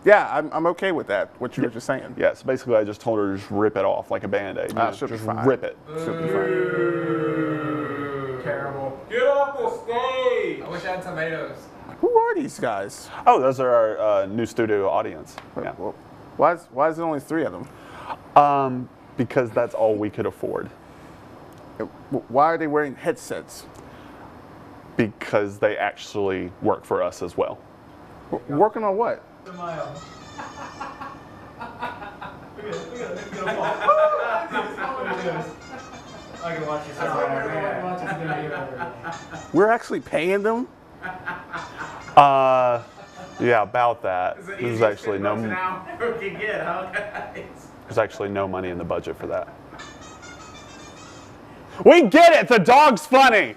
Yeah, I'm okay with that. What you were just saying. Yeah, so basically I just told her to just rip it off like a Band-Aid. Should be just fine. rip it. Should be fine. Terrible. Get off the stage! I wish I had tomatoes. Who are these guys? Oh, those are our new studio audience. Yeah. Well, why is there only 3 of them? Because that's all we could afford. Why are they wearing headsets? Because they actually work for us as well. Working on what? Smile. I can watch you We're actually paying them? Yeah, about that. There's actually no money in the budget for that. We get it. The dog's funny.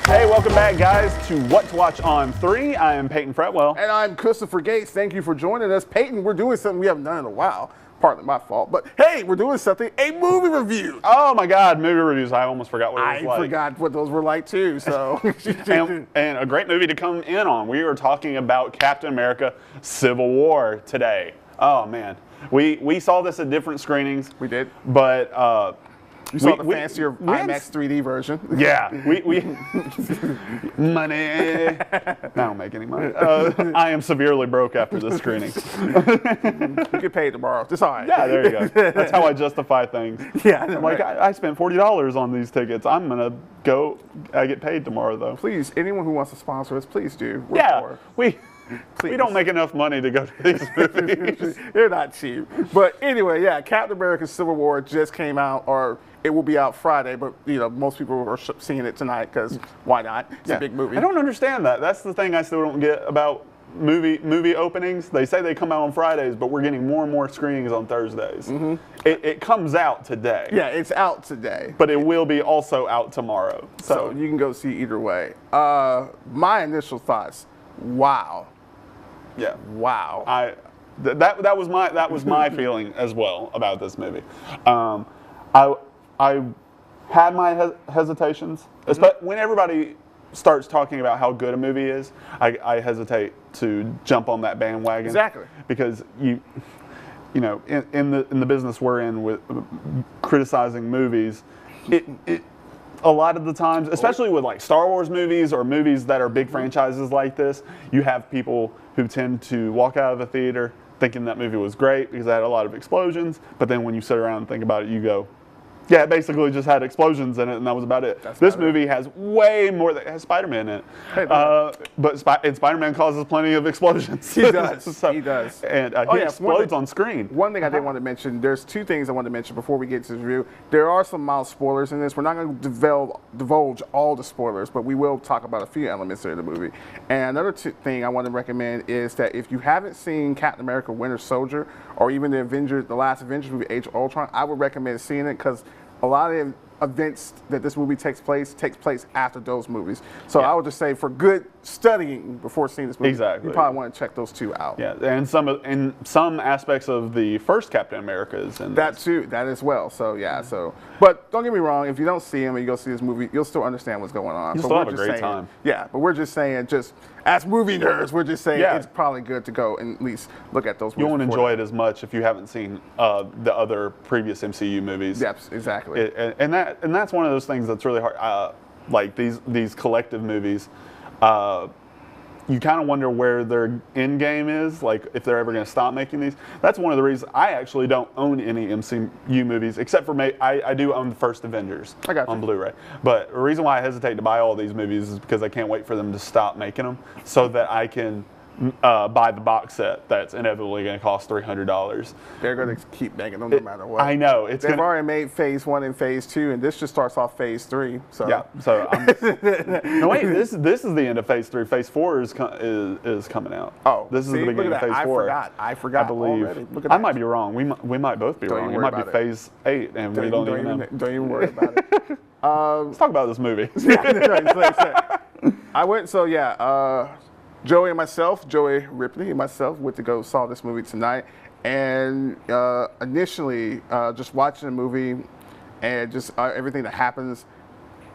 Hey, welcome back, guys, to What to Watch on 3. I am Peyton Fretwell. And I'm Christopher Gates. Thank you for joining us. Peyton, we're doing something we haven't done in a while. Partly my fault. But hey, we're doing something, a movie review. Oh my God, movie reviews. I almost forgot what it was like. I forgot what those were like too, so. and a great movie to come in on. We are talking about Captain America Civil War today. Oh man. We saw this at different screenings. We did. But you saw the fancier IMAX 3D version. Yeah, we money. I don't make any money. I am severely broke after this screening. You get paid tomorrow. It's all right. Yeah, there you go. That's how I justify things. Yeah, I'm like, I spent $40 on these tickets. I'm gonna go. I get paid tomorrow though. Please, anyone who wants to sponsor us, please do. Yeah, poor. we don't make enough money to go to these movies. They're not cheap. But anyway, yeah, Captain America Civil War just came out, or it will be out Friday, but you know, most people are seeing it tonight because why not? It's a big movie. I don't understand that. That's the thing I still don't get about movie openings. They say they come out on Fridays, but we're getting more and more screenings on Thursdays. Mm-hmm. It comes out today. Yeah, it's out today. But it will be also out tomorrow. So you can go see either way. My initial thoughts, wow. Yeah. Wow. That was my feeling as well about this movie. I had my hesitations, especially when everybody starts talking about how good a movie is. I hesitate to jump on that bandwagon. Exactly. Because you know, in the business we're in with criticizing movies, it a lot of the times, especially with like Star Wars movies or movies that are big franchises like this, you have people who tend to walk out of the theater thinking that movie was great because it had a lot of explosions, but then when you sit around and think about it, you go, yeah, it basically just had explosions in it, and that was about it. This movie has way more. It has Spider-Man in it, but Spider-Man causes plenty of explosions. He does. So, he does. And he explodes on screen. One thing I did want to mention, there's 2 things I want to mention before we get to the review. There are some mild spoilers in this. We're not going to divulge all the spoilers, but we will talk about a few elements of the movie. And another thing I want to recommend is that if you haven't seen Captain America Winter Soldier or even the last Avengers movie, Age of Ultron, I would recommend seeing it because a lot of events that this movie takes place after those movies. So I would just say for good studying before seeing this movie, you probably want to check those 2 out. Yeah, and some aspects of the first Captain America is in that too, that as well. So yeah, but don't get me wrong, if you don't see him and you go see this movie, you'll still understand what's going on. You'll still have a great time. Yeah, but we're just saying, just as movie nerds, we're just saying it's probably good to go and at least look at those movies. You won't enjoy it as much if you haven't seen the other previous MCU movies. Yes, exactly. And that's one of those things that's really hard. Like these collective movies, you kind of wonder where their end game is, like if they're ever going to stop making these. That's one of the reasons I actually don't own any MCU movies, except for I do own the first Avengers on Blu-ray. But the reason why I hesitate to buy all these movies is because I can't wait for them to stop making them so that I can buy the box set that's inevitably going to cost $300. They're going to keep making them no matter what. I know. They've already made Phase 1 and Phase 2, and this just starts off Phase 3. So. Yeah. So no, wait. This is the end of Phase 3. Phase 4 is coming out. Oh, this is the beginning of Phase 4. I forgot. I believe. Already. Look at that. I might be wrong. We might both be wrong. It might be Phase 8, and we don't even know. Don't even worry about it. Let's talk about this movie. I went. So yeah. Joey Ripley and myself went to go saw this movie tonight, and initially just watching the movie and just everything that happens,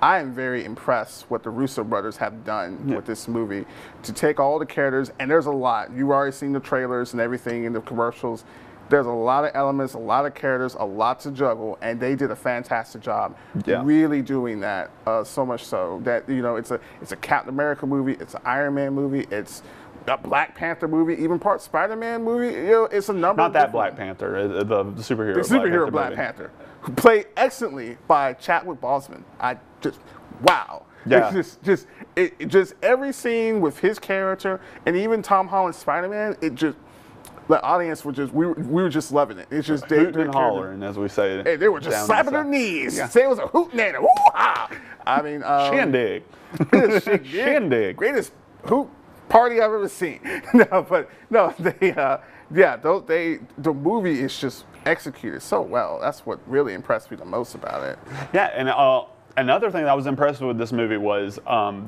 I am very impressed what the Russo brothers have done with this movie to take all the characters, and there's a lot. You've already seen the trailers and everything in the commercials. There's a lot of elements, a lot of characters, a lot to juggle, and they did a fantastic job really doing that. So much so that it's a Captain America movie, it's an Iron Man movie, it's a Black Panther movie, even part Spider-Man movie. It's a number. Not that Black Panther, the superhero. The superhero Black Panther, who played excellently by Chadwick Boseman. I just wow. Yeah. It just every scene with his character, and even Tom Holland's Spider-Man, the audience were we were just loving it. It's just hooting and hollering, as we say. Hey, they were just slapping their knees. Yeah. Say it was a hootenanny. Woo-ha! I mean, shindig. Shindig. Greatest hoot party I've ever seen. The movie is just executed so well. That's what really impressed me the most about it. Yeah, and another thing that I was impressed with this movie was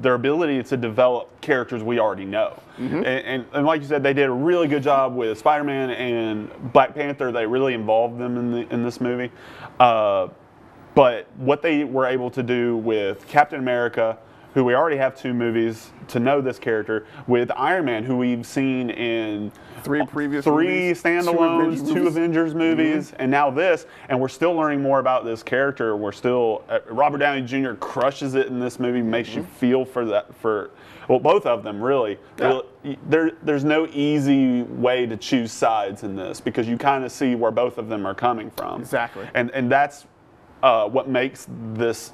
their ability to develop characters we already know. And like you said, they did a really good job with Spider-Man and Black Panther. They really involved them in this movie. But what they were able to do with Captain America, who we already have 2 movies to know this character, with Iron Man, who we've seen in 3 standalones, 2 Avengers movies, and now this, and we're still learning more about this character. We're still Robert Downey Jr. crushes it in this movie, makes you feel for both of them really. Yeah. There's no easy way to choose sides in this because you kind of see where both of them are coming from. Exactly. And that's what makes this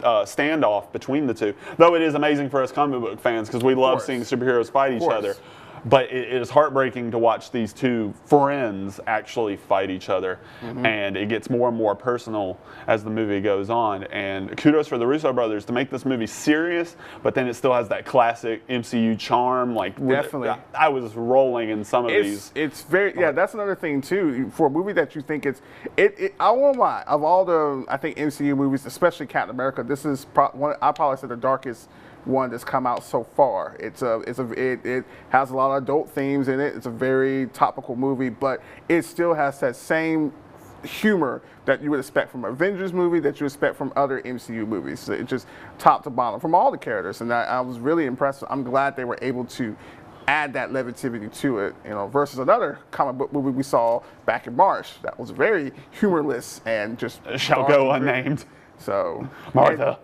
standoff between the 2. Though it is amazing for us comic book fans because we love seeing superheroes fight each other. But it is heartbreaking to watch these 2 friends actually fight each other. And it gets more and more personal as the movie goes on. And kudos for the Russo brothers to make this movie serious, but then it still has that classic MCU charm. Definitely. I was rolling in some of these. It's very, that's another thing too. For a movie that you think I won't lie, of all the, I think, MCU movies, especially Captain America, this is I probably say the darkest one that's come out so far. It has a lot of adult themes in it. It's a very topical movie, but it still has that same humor that you would expect from an Avengers movie, that you expect from other MCU movies. So it's just top to bottom from all the characters, and I was really impressed. I'm glad they were able to add that levity to it, versus another comic book movie we saw back in March that was very humorless and just shall go unnamed. So Martha.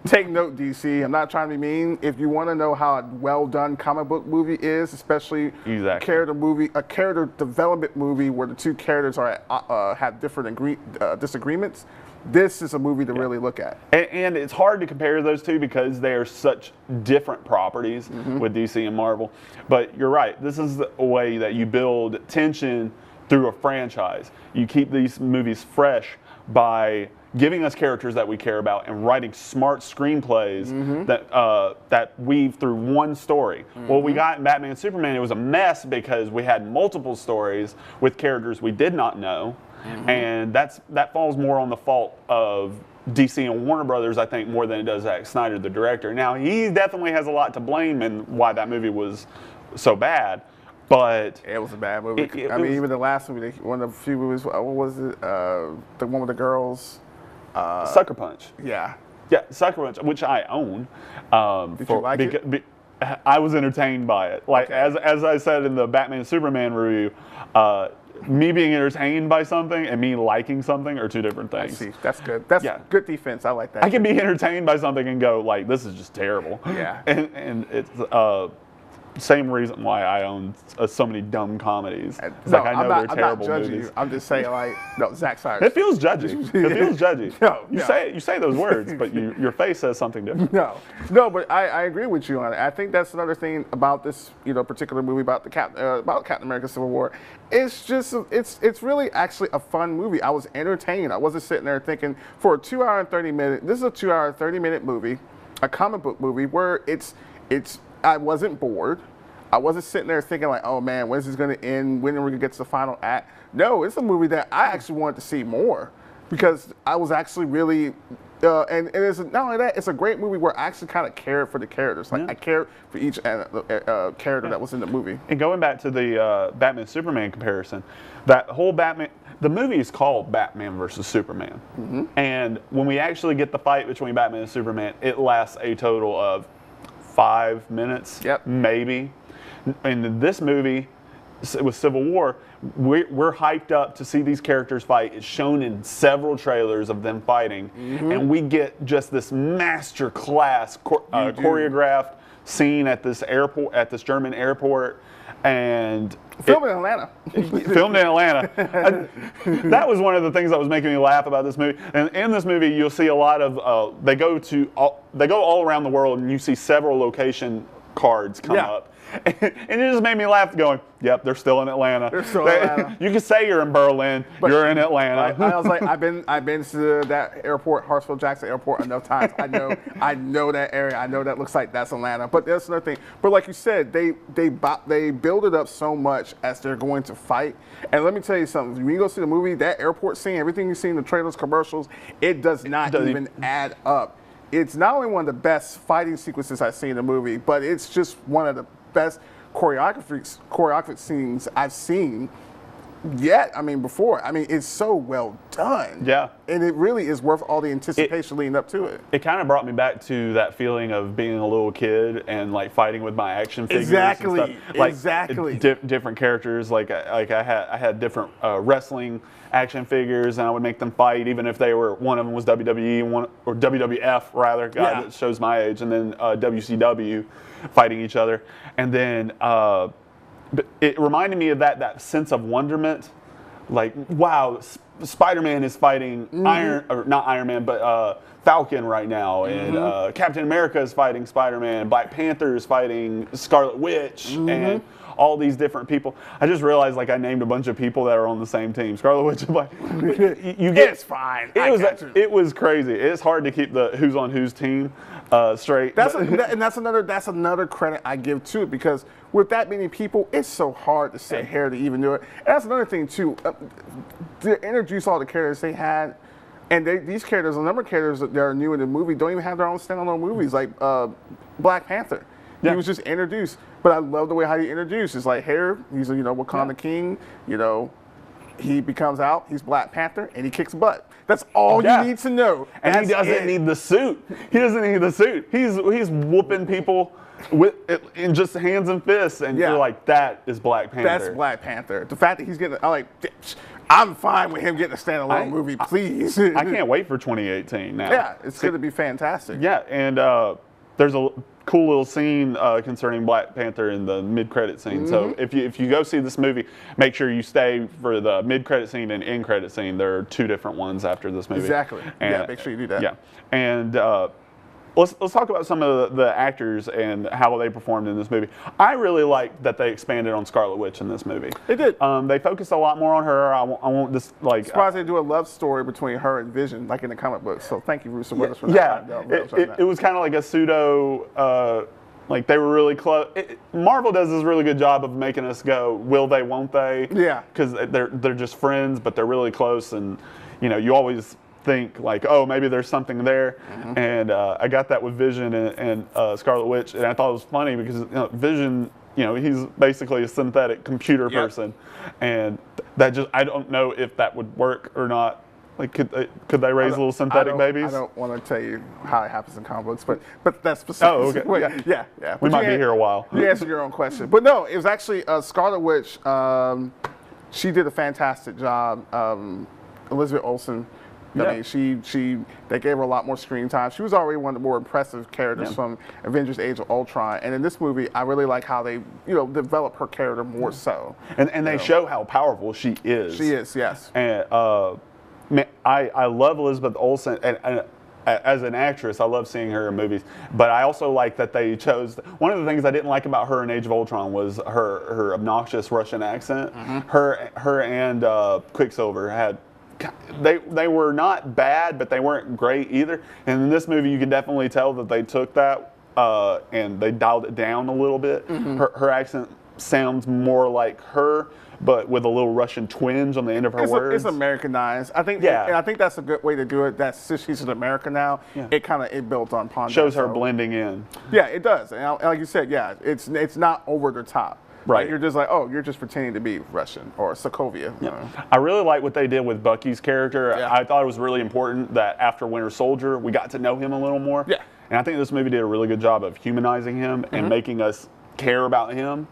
Take note, DC. I'm not trying to be mean. If you want to know how a well-done comic book movie is, especially a character development movie where the 2 characters have different disagreements, this is a movie to really look at. And it's hard to compare those 2 because they are such different properties with DC and Marvel. But you're right. This is a way that you build tension through a franchise. You keep these movies fresh by giving us characters that we care about and writing smart screenplays that weave through one story. Well, we got in Batman and Superman, it was a mess because we had multiple stories with characters we did not know, and that falls more on the fault of DC and Warner Brothers, I think, more than it does Zack Snyder, the director. Now, he definitely has a lot to blame in why that movie was so bad. But it was a bad movie. Even the last movie, one of the few movies, what was it? The one with the girls? Sucker Punch. Yeah, Sucker Punch, which I own. Did you like it? I was entertained by it. As I said in the Batman and Superman review, me being entertained by something and me liking something are 2 different things. I see. That's good. That's good defense. I like that. I can be entertained by something and go this is just terrible. Yeah. And it's same reason why I own so many dumb comedies. I know they're terrible I'm not judging movies. you. I'm just saying, Zack Snyder. It feels judgy. It feels judgy. No, you say those words, but your face says something different. No, but I agree with you on it. I think that's another thing about this, particular movie about about Captain America: Civil War. It's just it's really actually a fun movie. I was entertained. I wasn't sitting there thinking for a 2 hour and 30 minute. This is a 2 hour 30-minute movie, a comic book movie where I wasn't bored. I wasn't sitting there thinking oh man, when is this going to end? When are we going to get to the final act? No, it's a movie that I actually wanted to see more because I was actually really, and it's not only that, it's a great movie where I actually kind of cared for the characters. I cared for each character that was in the movie. And going back to the Batman Superman comparison, that whole Batman the movie is called Batman versus Superman. And when we actually get the fight between Batman and Superman, it lasts a total of 5 minutes, Yep. maybe. In this movie, with Civil War, we're hyped up to see these characters fight. It's shown in several trailers of them fighting, and we get just this master class choreographed scene at this airport, at this German airport, and Filmed in Atlanta. filmed in Atlanta. That was one of the things that was making me laugh about this movie. And in this movie, you'll see a lot of they go all around the world, and you see several location cards come Yeah. up. And it just made me laugh going, yep, they're still in Atlanta. They're still in Atlanta. You can say you're in Berlin, you're in Atlanta. I was like, I've been to that airport, Hartsfield-Jackson Airport, enough times. I know that area. I know that looks like that's Atlanta. But that's another thing. But like you said, they build it up so much as they're going to fight. And let me tell you something. When you go see the movie, that airport scene, everything you see in the trailers, commercials, it does not even add up. It's not only one of the best fighting sequences I've seen in the movie, but it's just one of the best choreographic scenes I've seen yet. I mean, before. I mean, it's so well done. Yeah. And it really is worth all the anticipation leading up to it. It kind of brought me back to that feeling of being a little kid and like fighting with my action figures. Exactly. And stuff. Like, Exactly. Different characters. Like I had different wrestling action figures, and I would make them fight, even if they were, one of them was WWE, or WWF rather. God, Yeah. that shows my age, and then WCW, fighting each other, and then but it reminded me of that sense of wonderment. Like, wow, Spider-Man is fighting not Iron Man, but Falcon right now, and Captain America is fighting Spider-Man, Black Panther is fighting Scarlet Witch, and all these different people. I just realized, like, I named a bunch of people that are on the same team. Scarlet Witch, you get It's fine. It was crazy. It's hard to keep the who's on whose team straight. That's another credit I give to it, because with that many people, it's so hard to sit here to even do it. And that's another thing too. To introduce all the characters they had, and these characters, a number of characters that are new in the movie, don't even have their own standalone movies, like Black Panther. Yeah. He was just introduced, but I love the way how he introduced. It's like here, he's a Wakanda king. He becomes out, he's Black Panther, and he kicks butt. That's all you need to know. And he doesn't need the suit. He doesn't need the suit. He's whooping people in just hands and fists, and you're like, that is Black Panther. That's Black Panther. The fact that he's getting, I'm fine with him getting a standalone movie, please. I can't wait for 2018 now. Yeah, it's going to be fantastic. Yeah, and there's a cool little scene concerning Black Panther in the mid-credit scene. So if you go see this movie, make sure you stay for the mid-credit scene and end-credit scene. There are two different ones after this movie. Exactly. And, make sure you do that. Yeah, and let's talk about some of the actors and how they performed in this movie. I really like that they expanded on Scarlet Witch in this movie. They did. They focused a lot more on her. I won't just like. Surprised they do a love story between her and Vision, like in the comic books. So thank you, Russo Brothers, for that. Yeah, it was kind of like a pseudo. Like they were really close. Marvel does this really good job of making us go, will they, won't they? Yeah. Because they're just friends, but they're really close, and you always think like, oh, maybe there's something there. And I got that with Vision and Scarlet Witch, and I thought it was funny because Vision, he's basically a synthetic computer person, and that I don't know if that would work or not. Like, could they raise little synthetic babies? I don't want to tell you how it happens in comic books, but that's specific. Oh, okay. Yeah. We might be here a while. You answer your own question, but no, it was actually Scarlet Witch. She did a fantastic job. Elizabeth Olsen. I mean, they gave her a lot more screen time. She was already one of the more impressive characters from Avengers: Age of Ultron, and in this movie, I really like how they, develop her character more so. And they show how powerful she is. She is, yes. And I love Elizabeth Olsen, and as an actress, I love seeing her in movies. But I also like that they chose. One of the things I didn't like about her in Age of Ultron was her obnoxious Russian accent. Her and Quicksilver had. They were not bad, but they weren't great either. And in this movie, you can definitely tell that they took that and they dialed it down a little bit. Her accent sounds more like her, but with a little Russian twinge on the end of her words. It's Americanized. I think. Yeah. And I think that's a good way to do it. That since she's an American now, it built on shows her blending in. Yeah, it does. And like you said, it's not over the top. Right. Like, you're just like, oh, you're just pretending to be Russian or Sokovia. I really like what they did with Bucky's character. Yeah. I thought it was really important that after Winter Soldier, we got to know him a little more. Yeah. And I think this movie did a really good job of humanizing him and making us care about him.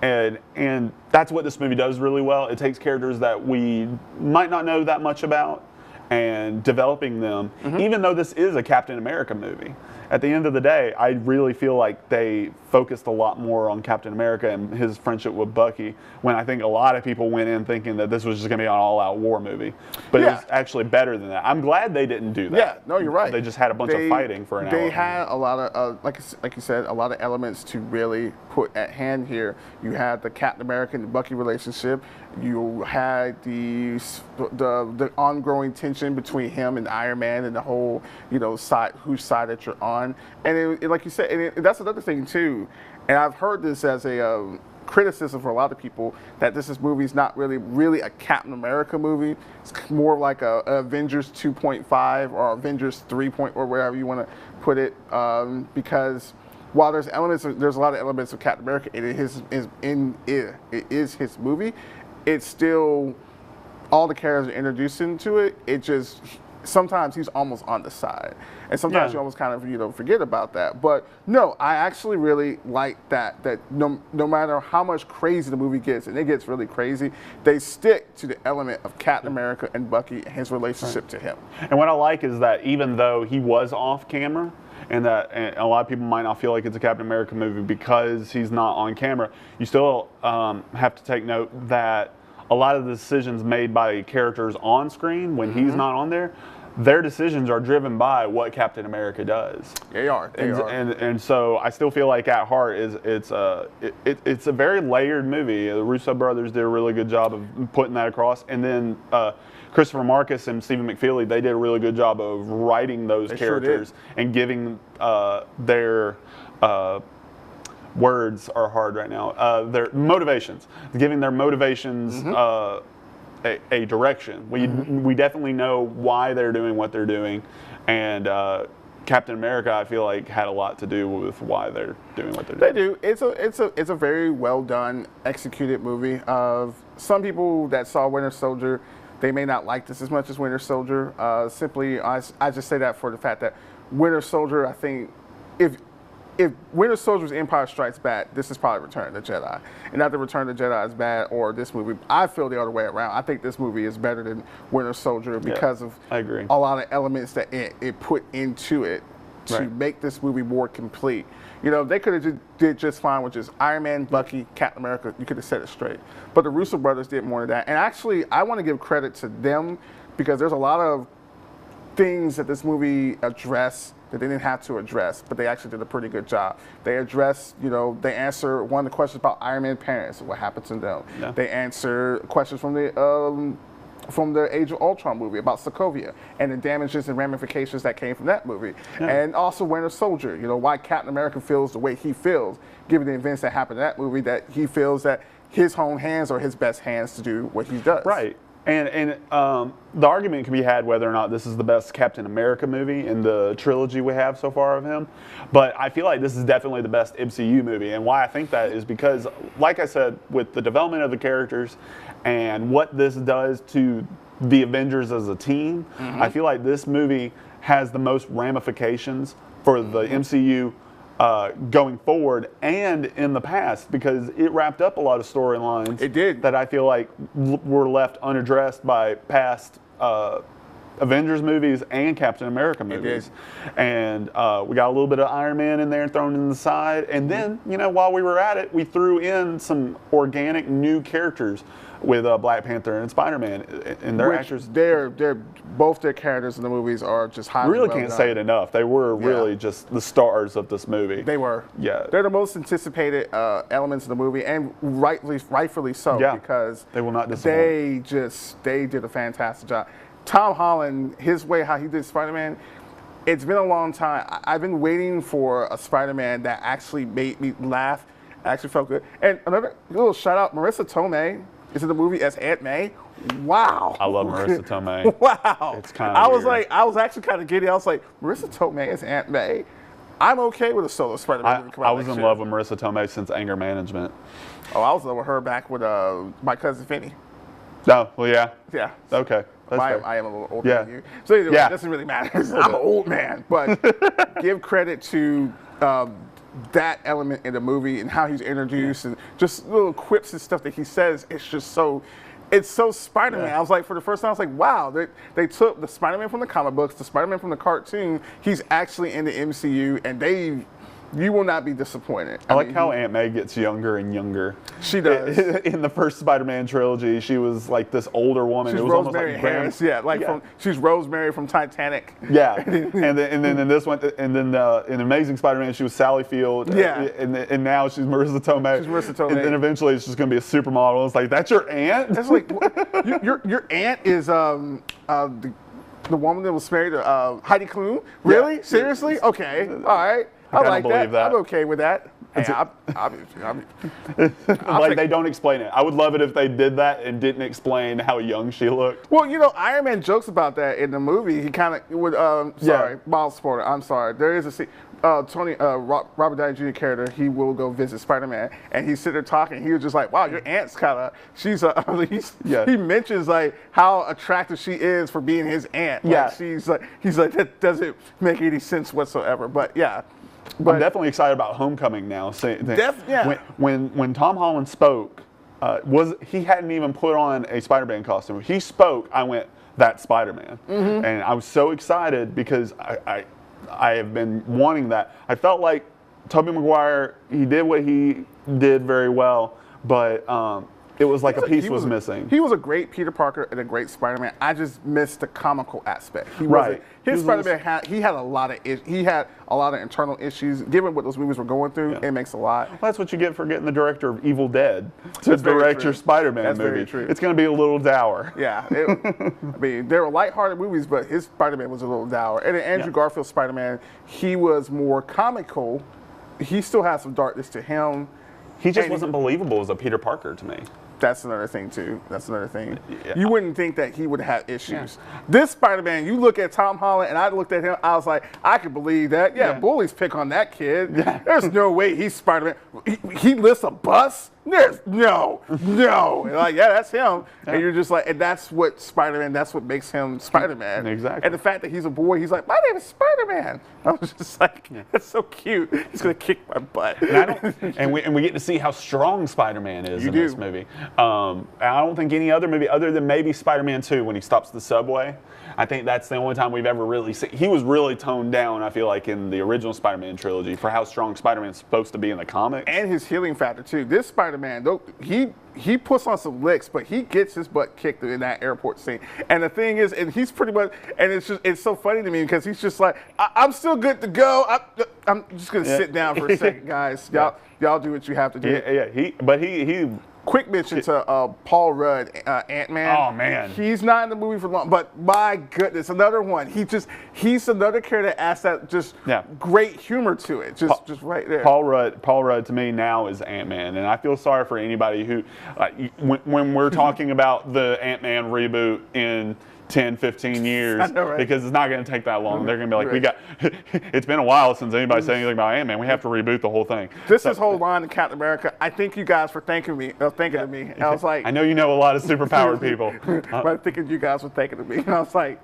And that's what this movie does really well. It takes characters that we might not know that much about and developing them, even though this is a Captain America movie. At the end of the day, I really feel like they focused a lot more on Captain America and his friendship with Bucky, when I think a lot of people went in thinking that this was just going to be an all-out war movie. But it was actually better than that. I'm glad they didn't do that. Yeah, no, you're right. They just had a bunch of fighting for an hour. They had a lot of, like you said, a lot of elements to really put at hand here. You had the Captain America and Bucky relationship. You had the ongoing tension between him and Iron Man, and the whole, side, whose side that you're on. And like you said, and that's another thing too. And I've heard this as a criticism for a lot of people, that this movie's not really a Captain America movie. It's more like a Avengers 2.5 or Avengers 3. Or wherever you want to put it, because while there's a lot of elements of Captain America, it is his movie. It's still, all the characters are introduced into it. It just, sometimes he's almost on the side, and sometimes you almost kind of forget about that. But no, I actually really like that no matter how much crazy the movie gets, and it gets really crazy, they stick to the element of Captain America and Bucky and his relationship to him. And what I like is that even though he was off camera, and a lot of people might not feel like it's a Captain America movie because he's not on camera, you still have to take note that a lot of the decisions made by characters on screen when he's not on there, their decisions are driven by what Captain America does. They are. And so I still feel like at heart it's a very layered movie. The Russo brothers did a really good job of putting that across, and then Christopher Marcus and Stephen McFeely, they did a really good job of writing those characters and giving their words are hard right now. Their motivations, giving their motivations a direction. We definitely know why they're doing what they're doing, and Captain America, I feel like, had a lot to do with why they're doing what they're doing. They do. It's a very well done, executed movie. Of some people that saw Winter Soldier, they may not like this as much as Winter Soldier. Simply, I just say that for the fact that Winter Soldier, I think, if Winter Soldier was Empire Strikes Back, this is probably Return of the Jedi. And not that Return of the Jedi is bad or this movie. I feel the other way around. I think this movie is better than Winter Soldier because of I agree. a lot of elements that it put into it to make this movie more complete. They could have did just fine with just Iron Man, Bucky, Captain America. You could have set it straight. But the Russo brothers did more of that. And actually, I want to give credit to them because there's a lot of things that this movie addressed that they didn't have to address, but they actually did a pretty good job. They addressed, they answer one of the questions about Iron Man parents and what happened to them. Yeah. They answer questions from the Age of Ultron movie about Sokovia and the damages and ramifications that came from that movie. Yeah. And also Winter Soldier, why Captain America feels the way he feels, given the events that happened in that movie, that he feels that his own hands are his best hands to do what he does. Right. And the argument can be had whether or not this is the best Captain America movie in the trilogy we have so far of him. But I feel like this is definitely the best MCU movie. And why I think that is because, like I said, with the development of the characters and what this does to the Avengers as a team, I feel like this movie has the most ramifications for the MCU going forward and in the past, because it wrapped up a lot of storylines. It did. That I feel like were left unaddressed by past Avengers movies and Captain America movies. And we got a little bit of Iron Man in there thrown in the side. And then, while we were at it, we threw in some organic new characters with Black Panther and Spider-Man, and their actors. Both their characters in the movies are just highly really well can't done. say it enough. They were really just the stars of this movie. They were. Yeah. They're the most anticipated elements of the movie, and rightfully so, because they will not disappoint. They did a fantastic job. Tom Holland, his way how he did Spider-Man, it's been a long time. I've been waiting for a Spider-Man that actually made me laugh, actually felt good. And another little shout out, Marissa Tomei is in the movie as Aunt May. Wow. I love Marissa Tomei. Wow. It's kind of I was actually kind of giddy. I was like, Marissa Tomei as Aunt May? I'm okay with a solo Spider-Man movie coming out I was next in year. love with Marissa Tomei since Anger Management. Oh, I was in love with her back with My Cousin Vinny. Oh, well, yeah. Yeah. Okay. That's fair. I am a little older Yeah. than you. So either way, Yeah. it doesn't really matter. I'm an old man. But give credit to that element in the movie and how he's introduced and just little quips and stuff that he says. It's just so... It's so Spider-Man. Yeah. I was like, for the first time, I was like, wow, they took the Spider-Man from the comic books, the Spider-Man from the cartoon. He's actually in the MCU, and you will not be disappointed. I like how Aunt May gets younger and younger. She does. In the first Spider-Man trilogy, she was like this older woman. She's it was Rosemary almost like Harris, yeah, she's Rosemary from Titanic. Yeah, and then in this one, and then in Amazing Spider-Man, she was Sally Field. Yeah. And now she's Marissa Tomei. She's Marissa Tomei. And then eventually it's just going to be a supermodel. It's like, that's your aunt? It's like your aunt is the woman that was married to Heidi Klum. Really? Yeah. Seriously? Okay. All right. I kinda like believe that. I'm okay with that. Hey, Like, they don't explain it. I would love it if they did that and didn't explain how young she looked. well, Iron Man jokes about that in the movie. He kind of would. Sorry, Miles Porter. I'm sorry. There is a scene. Robert Downey Jr. character, he will go visit Spider-Man, and he's sitting there talking. He was just like, "Wow, your aunt's kind of." He mentions like how attractive she is for being his aunt. Yeah. Like, he's like that doesn't make any sense whatsoever. But yeah, I'm definitely excited about Homecoming now. Yeah. When Tom Holland spoke, he hadn't even put on a Spider-Man costume. He spoke. I went, "That's Spider-Man," and I was so excited because I have been wanting that. I felt like Tobey Maguire, he did what he did very well, but it was like a piece was missing. He was a great Peter Parker and a great Spider-Man. I just missed the comical aspect. Right. His Spider-Man had a lot of internal issues. Given what those movies were going through, it makes a lot. Well, that's what you get for getting the director of Evil Dead to That's very direct true. your Spider-Man That's movie. very true. It's going to be a little dour. Yeah, I mean, they were lighthearted movies, but his Spider-Man was a little dour. And then Andrew Garfield's Spider-Man, he was more comical. He still has some darkness to him. He just And- wasn't believable as a Peter Parker to me. That's another thing, too. That's another thing. Yeah. You wouldn't think that he would have issues. This Spider-Man, you look at Tom Holland, and I looked at him, I was like, I could believe that. Yeah, bullies pick on that kid. Yeah. There's no way he's Spider-Man. He lifts a bus? There's no. And like, yeah, that's him. And you're just like, and that's what Spider-Man, that's what makes him Spider-Man. Exactly. And the fact that he's a boy, he's like, my name is Spider-Man. I was just like, that's so cute. He's going to kick my butt. And we get to see how strong Spider-Man is You in do. this movie. I don't think any other movie, other than maybe Spider-Man 2 when he stops the subway, I think that's the only time we've ever really seen. He was really toned down, I feel like, in the original Spider-Man trilogy for how strong Spider-Man's supposed to be in the comics. And his healing factor too. This Spider-Man, though, he puts on some licks, but he gets his butt kicked in that airport scene. And the thing is, and he's pretty much, and it's so funny to me because he's just like, I'm still good to go. I'm just gonna sit down for a second, guys. Y'all do what you have to do. He Quick mention to Paul Rudd, Ant-Man. Oh, man. He's not in the movie for long, but my goodness, another one. He's another character that adds that just great humor to it, just right there. Paul Rudd to me now is Ant-Man, and I feel sorry for anybody who, when we're talking about the Ant-Man reboot in 10, 15 years, I know, right? because it's not going to take that long. They're going to be like, it's been a while since anybody said anything about Ant-Man. We have to reboot the whole thing. His whole line in Captain America, I thank you guys for thinking of me. And I was like, I know you know a lot of superpowered people. but I think you guys were thinking of me. And I was like,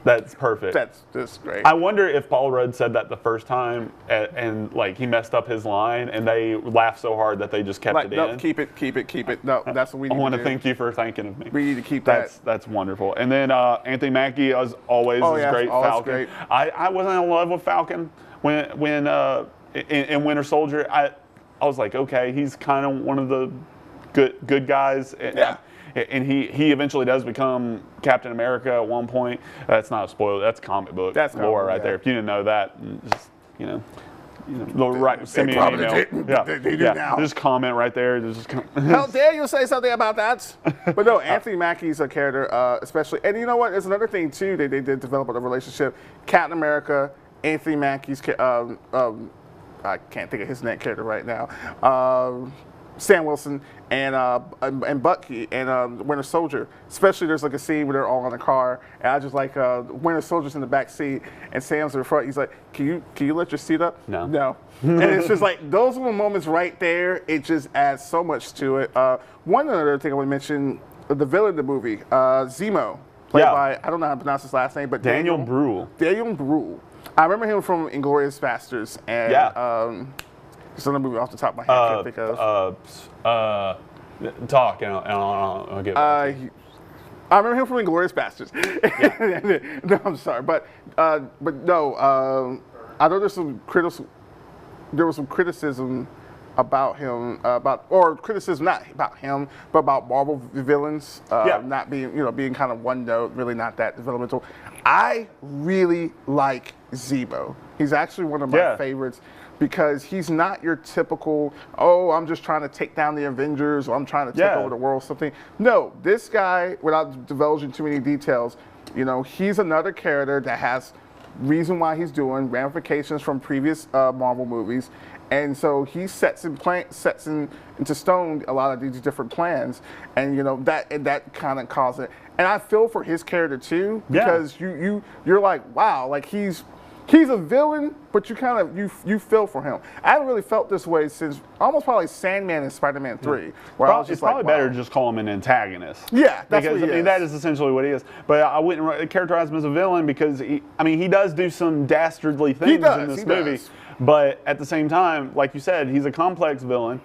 That's perfect. that's just great. I wonder if Paul Rudd said that the first time and like he messed up his line and they laughed so hard that they just kept it no, in. keep it. No, that's what we need I want to to do. thank you for thinking of me. We need to keep that. That's wonderful. And then Anthony Mackie, as always, is great. always Falcon. great. I wasn't in love with Falcon when in Winter Soldier. I was like, okay, he's kind of one of the good guys. Yeah. And he eventually does become Captain America at one point. That's not a spoiler. That's comic book lore right there. If you didn't know that, just send me an probably email. didn't. Yeah, They do now. Just comment right there. How dare you say something about that? But no, Anthony Mackie's a character, especially. And you know what? There's another thing, too, they did develop a relationship. Captain America, Anthony Mackie's, I can't think of his name character right now. Sam Wilson and Bucky and Winter Soldier. Especially there's like a scene where they're all in a car, and I just like Winter Soldier's in the back seat and Sam's in the front. He's like, "Can you lift your seat up?" No. And it's just like those little moments right there. It just adds so much to it. One other thing I want to mention: the villain of the movie, Zemo, played by, I don't know how to pronounce his last name, but Daniel Bruhl. Daniel Bruhl. I remember him from Inglourious Basterds and there's another movie off the top of my head I can't think of. Talk and I'll get I remember him from Inglourious Basterds. No, I'm sorry, but no. I know there was some criticism about him, criticism not about him, but about Marvel villains not being kind of one note, really not that developmental. I really like Zemo. He's actually one of my favorites because he's not your typical, I'm just trying to take down the Avengers or I'm trying to take over the world, something. No, this guy, without divulging too many details, he's another character that has reason why he's doing ramifications from previous Marvel movies. And so he sets into stone a lot of these different plans, and that kind of causes it. And I feel for his character too, because you're like, wow, like he's a villain, but you feel for him. I haven't really felt this way since almost probably Sandman and Spider-Man 3, where I was just it's probably better to just call him an antagonist. Yeah, that's because what he is. that is essentially what he is. But I wouldn't characterize him as a villain because he does do some dastardly things in this movie. But at the same time, like you said, he's a complex villain.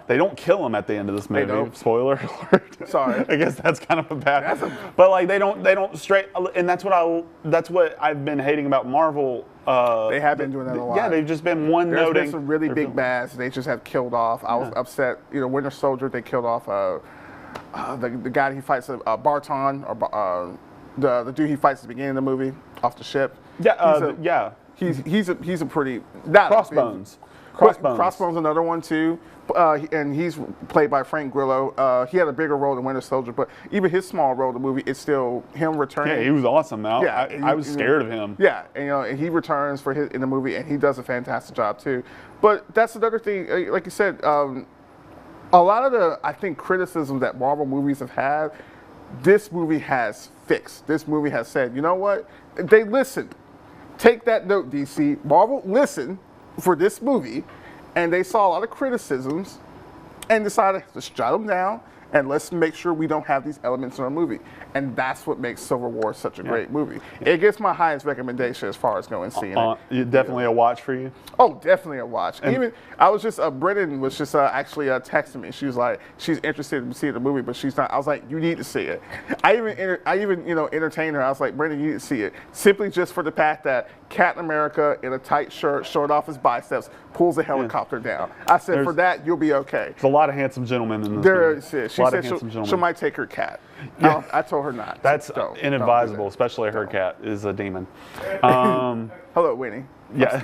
They don't kill him at the end of this movie. Spoiler alert. Sorry. I guess that's kind of a bad. But like they don't straight, and that's what I've been hating about Marvel. They have been doing that a lot. Yeah, they've just been one-noting. There's been some really big bads they just have killed off. I was upset. Winter Soldier, they killed off the guy he fights, Barton, or the dude he fights at the beginning of the movie off the ship. He's a pretty Crossbones. Crossbones another one too, and he's played by Frank Grillo. He had a bigger role than Winter Soldier, but even his small role in the movie, it's still him returning. Yeah, he was awesome. I was scared of him. Yeah, and he returns in the movie, and he does a fantastic job too. But that's another thing, like you said, a lot of the criticism that Marvel movies have had, this movie has fixed. This movie has said, you know what? They listened. Take that note, DC. Marvel listened for this movie, and they saw a lot of criticisms and decided to shut them down and let's make sure we don't have these elements in our movie. And that's what makes Civil War such a great movie. It gets my highest recommendation as far as going and seeing it. Definitely a watch for you? Oh, definitely a watch. And I was just, Brennan was just actually texting me. She was like, she's interested in seeing the movie, but she's not. I was like, you need to see it. I even entertained her. I was like, Brennan, you need to see it. Simply just for the fact that Captain America in a tight shirt, showing off his biceps, pulls a helicopter down. I said, for that, you'll be okay. There's a lot of handsome gentlemen in this movie. She said she might take her cat. Yeah. I told her not. That's inadvisable, especially her cat is a demon. Hello, Winnie. Yeah.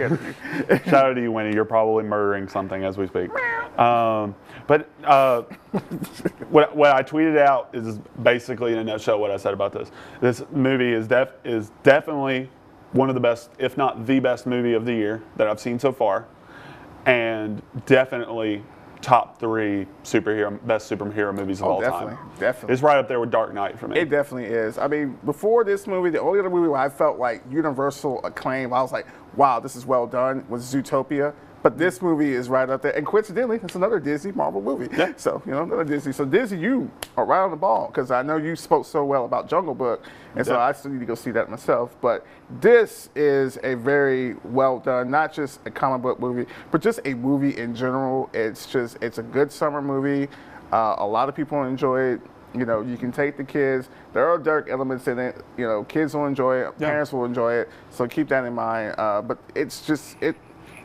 Shout out to you, Winnie. You're probably murdering something as we speak. But what I tweeted out is basically in a nutshell what I said about this. This movie is definitely one of the best, if not the best movie of the year that I've seen so far, and definitely top 3 best superhero movies of all time. Definitely. It's right up there with Dark Knight for me. It definitely is. I mean, before this movie, the only other movie where I felt like universal acclaim, I was like, wow, this is well done, was Zootopia. But this movie is right up there. And coincidentally, it's another Disney Marvel movie. Yeah. So, another Disney. So, Disney, you are right on the ball because I know you spoke so well about Jungle Book. And so I still need to go see that myself. But this is a very well done, not just a comic book movie, but just a movie in general. It's a good summer movie. A lot of people enjoy it. You can take the kids. There are dark elements in it. Kids will enjoy it. Parents will enjoy it. So keep that in mind. But it's just,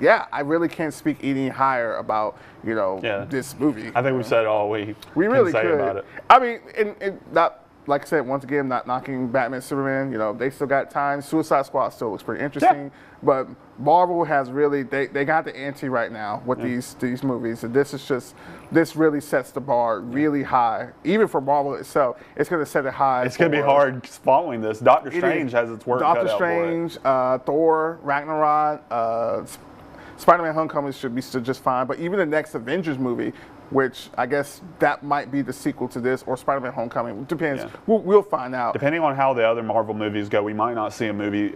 I really can't speak any higher about, this movie. I think we've said all we really can say could. about it. I mean, and not, like I said, once again, not knocking Batman, Superman. They still got time. Suicide Squad still looks pretty interesting. Yeah. But Marvel has really, they got the ante right now with these movies. And this really sets the bar really high. Even for Marvel itself, it's going to set it high. It's going to be hard following this. Doctor Strange has its work cut out for it. Doctor Strange, Thor, Ragnarok, Spider-Man Homecoming should be still just fine. But even the next Avengers movie, which I guess that might be the sequel to this, or Spider-Man: Homecoming. Depends. Yeah. We'll find out. Depending on how the other Marvel movies go, we might not see a movie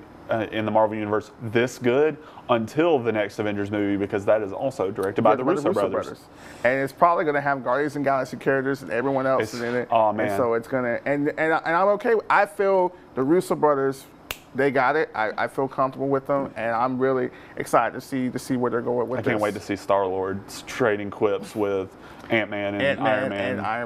in the Marvel Universe this good until the next Avengers movie, because that is also directed by the Russo brothers. And it's probably going to have Guardians of the Galaxy characters and everyone else in it. Oh, man. And so it's going to, and I'm okay. I feel the Russo brothers, they got it. I feel comfortable with them, and I'm really excited to see where they're going with this. I can't wait to see Star-Lord trading quips with Ant-Man and Iron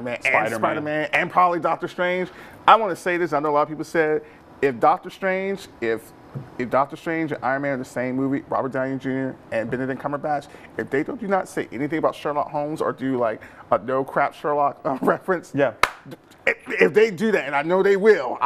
Man and Spider-Man, and probably Doctor Strange. I want to say this. I know a lot of people said if Doctor Strange and Iron Man are the same movie, Robert Downey Jr. and Benedict Cumberbatch, if they do not say anything about Sherlock Holmes or do like a no crap Sherlock reference, Yeah. If they do that, and I know they will,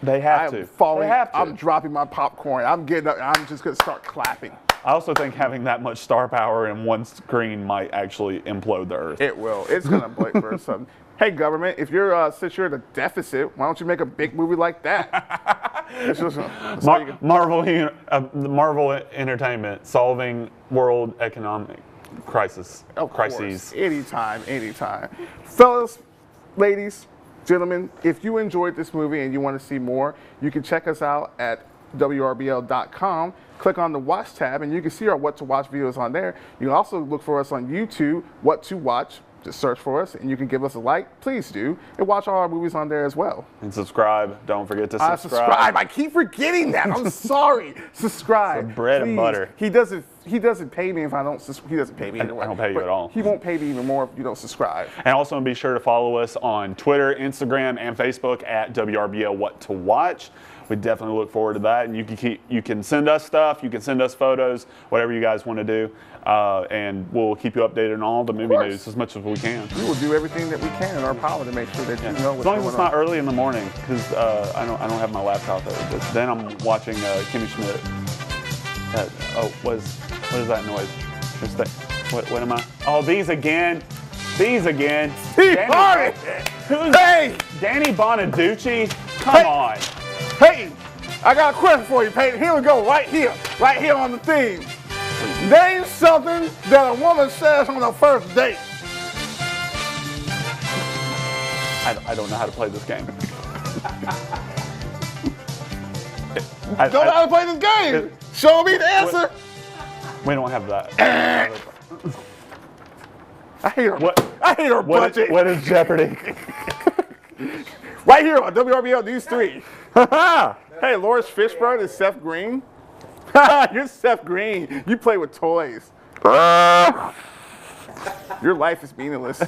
They have to. Falling, They have to. I'm dropping my popcorn. I'm getting up. I'm just gonna start clapping. I also think having that much star power in one screen might actually implode the Earth. It will. It's gonna break for something. Hey, government, if you're since you're at a deficit, why don't you make a big movie like that? It's just, that's all you can- The Marvel Entertainment solving world economic crises. Of crises. course. Anytime. Fellas, ladies, gentlemen, if you enjoyed this movie and you want to see more, you can check us out at WRBL.com. Click on the Watch tab, and you can see our What to Watch videos on there. You can also look for us on YouTube, What to Watch. Just search for us, and you can give us a like. Please do, and watch all our movies on there as well. And subscribe. Don't forget to subscribe. Subscribe. I keep forgetting that. I'm sorry. Subscribe. It's bread and Please. butter. He doesn't pay me if I don't. He doesn't pay me anyway. I don't pay you But at all. He won't pay me even more if you don't subscribe. And also be sure to follow us on Twitter, Instagram, and Facebook at WRBL What to Watch. We definitely look forward to that. And you can send us stuff, you can send us photos, whatever you guys want to do, and we'll keep you updated on all the movie news as much as we can. We will do everything that we can in our power to make sure that you know what's As long as going it's not on. early in the morning, because I don't have my laptop there. But then I'm watching Kimmy Schmidt. What is that noise? What am I? Oh, these again. Steve Harvey! Hey! Danny Bonaducci? Come on. Hey! I got a question for you, Peyton. Here we go, right here on the theme. Name something that a woman says on a first date. I don't know how to play this game. Don't know how to play this game. Show me the answer. We don't have that. I hate her budget. What is Jeopardy? Right here on WRBL News 3. Hey, Lawrence Fishburne is Seth Green. You're Seth Green. You play with toys. Your life is meaningless.